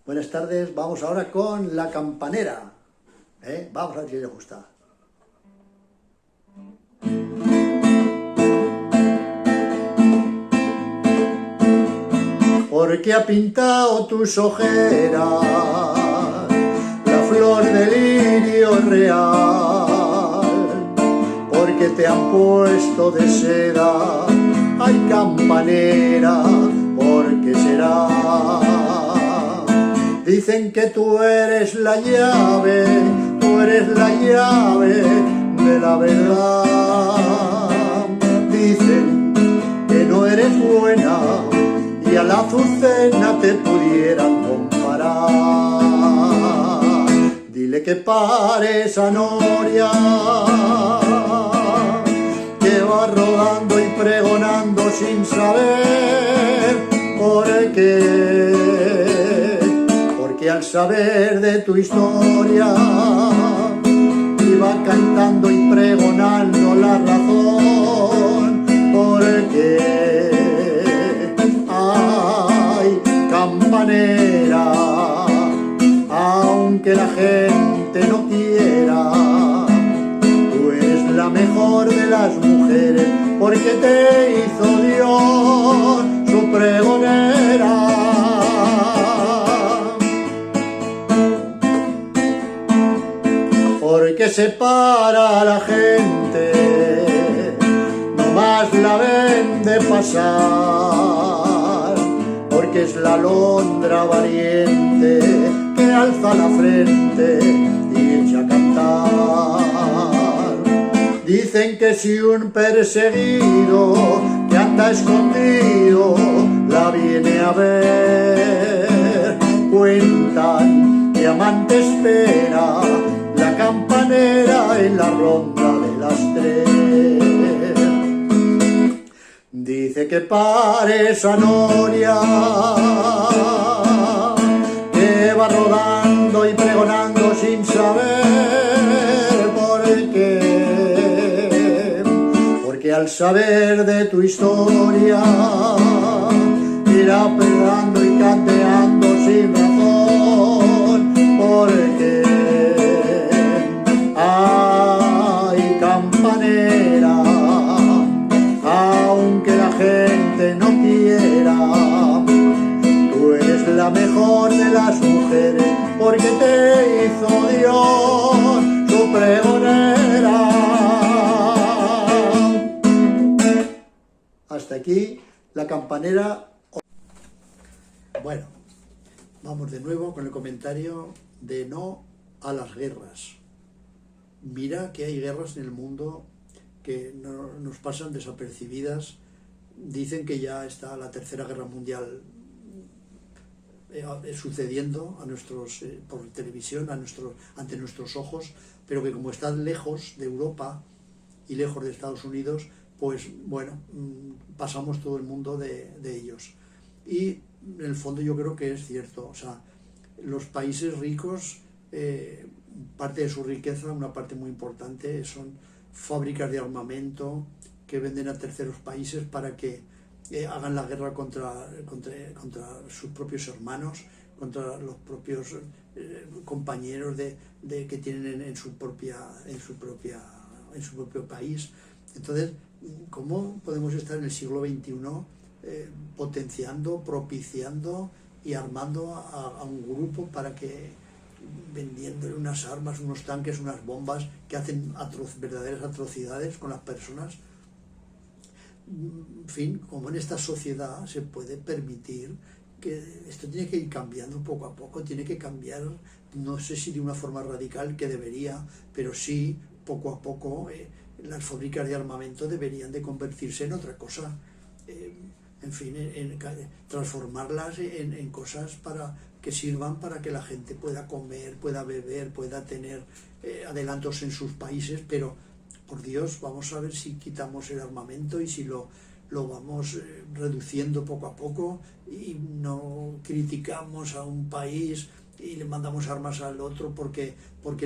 Buenas tardes, vamos ahora con La Campanera. Vamos a ver si le gusta. Porque ha pintado tus ojeras la flor del lirio real, porque te han puesto de seda, ay campanera, ¿por qué será? Dicen que tú eres la llave de la verdad. Dicen que no eres buena y a la azucena te pudieran comparar. Dile que pare esa noria que va rodando y pregonando sin saber por qué. Porque al saber de tu historia iba cantando y pregonando la razón por qué. Ay, campanera, aunque la gente no quiera, tú eres la mejor de las mujeres, porque te hizo Dios su pregonera. Porque separa a la gente, nomás la ven de pasar, porque es la alondra valiente que alza la frente y echa a cantar. Dicen que si un perseguido que anda escondido la viene a ver, cuentan que amante espera la campanera en la ronda de las 3. Dice que pare esa noria que va rodando y pregonando sin saber por qué. Porque al saber de tu historia irá pegando y canteando sin razón por qué. Ay, campanera, aunque la gente no quiera, tú eres la mejor de las mujeres, porque te hizo Dios su pregonera. Hasta aquí La Campanera. Bueno, vamos de nuevo con el comentario de no a las guerras. Mira que hay guerras en el mundo que no, nos pasan desapercibidas. Dicen que ya está la Tercera Guerra Mundial sucediendo a nuestros, por televisión, ante nuestros ojos, pero que como están lejos de Europa y lejos de Estados Unidos, pues bueno, pasamos todo el mundo de ellos. Y en el fondo yo creo que es cierto, o sea, los países ricos, parte de su riqueza, una parte muy importante, son fábricas de armamento que venden a terceros países para que hagan la guerra contra sus propios hermanos, contra los propios compañeros que tienen en su propio país. Entonces, ¿cómo podemos estar en el siglo XXI potenciando, propiciando y armando a un grupo para que vendiéndole unas armas, unos tanques, unas bombas que hacen verdaderas atrocidades con las personas? En fin, como en esta sociedad se puede permitir que esto tiene que ir cambiando poco a poco, tiene que cambiar, no sé si de una forma radical, que debería, pero sí poco a poco las fábricas de armamento deberían de convertirse en otra cosa, en fin, transformarlas en cosas que sirvan para que la gente pueda comer, pueda beber, pueda tener adelantos en sus países, pero por Dios, vamos a ver si quitamos el armamento y si lo vamos reduciendo poco a poco y no criticamos a un país y le mandamos armas al otro porque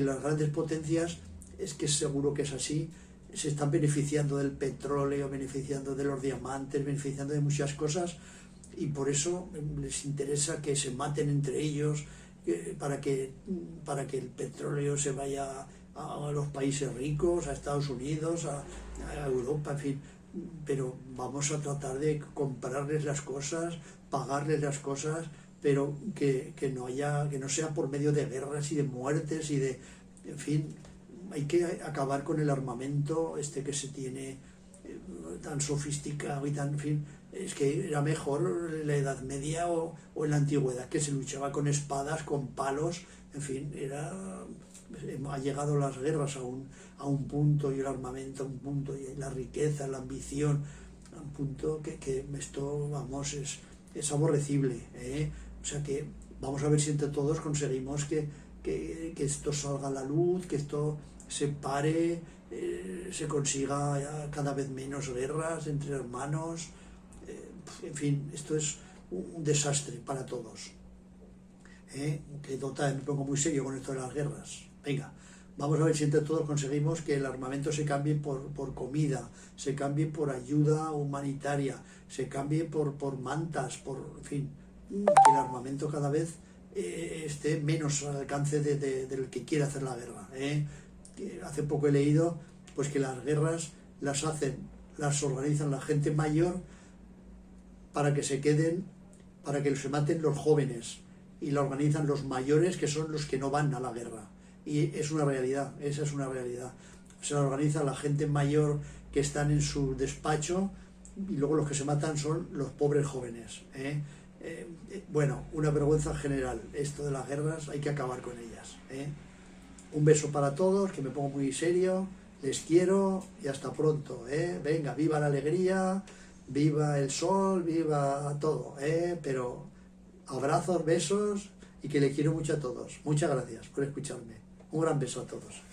las grandes potencias, es que seguro que es así, se están beneficiando del petróleo, beneficiando de los diamantes, beneficiando de muchas cosas, y por eso les interesa que se maten entre ellos, para que el petróleo se vaya a los países ricos, a Estados Unidos, a Europa, en fin. Pero vamos a tratar de comprarles las cosas, pagarles las cosas, pero que no sea por medio de guerras y de muertes y de, en fin. Hay que acabar con el armamento que se tiene tan sofisticado y tan, en fin. Es que era mejor en la Edad Media o en la Antigüedad, que se luchaba con espadas, con palos, en fin. Ha llegado las guerras a un punto, y el armamento a un punto, y la riqueza, la ambición a un punto que esto, vamos, es aborrecible, ¿eh? O sea que vamos a ver si entre todos conseguimos que esto salga a la luz, que esto se pare, se consiga cada vez menos guerras entre hermanos, en fin, esto es un desastre para todos. Que total, me pongo muy serio con esto de las guerras. Venga, vamos a ver si entre todos conseguimos que el armamento se cambie por comida, se cambie por ayuda humanitaria, se cambie por mantas, en fin, que el armamento cada vez esté menos al alcance del que quiere hacer la guerra. Hace poco he leído pues que las guerras las organizan la gente mayor para que se maten los jóvenes, y la organizan los mayores, que son los que no van a la guerra. Y es una realidad, esa es una realidad. Se la organiza la gente mayor que están en su despacho, y luego los que se matan son los pobres jóvenes. Bueno, una vergüenza general. Esto de las guerras hay que acabar con ellas. Un beso para todos, que me pongo muy serio, les quiero y hasta pronto. Venga, viva la alegría, viva el sol, viva todo. Pero abrazos, besos, y que le quiero mucho a todos. Muchas gracias por escucharme. Un gran beso a todos.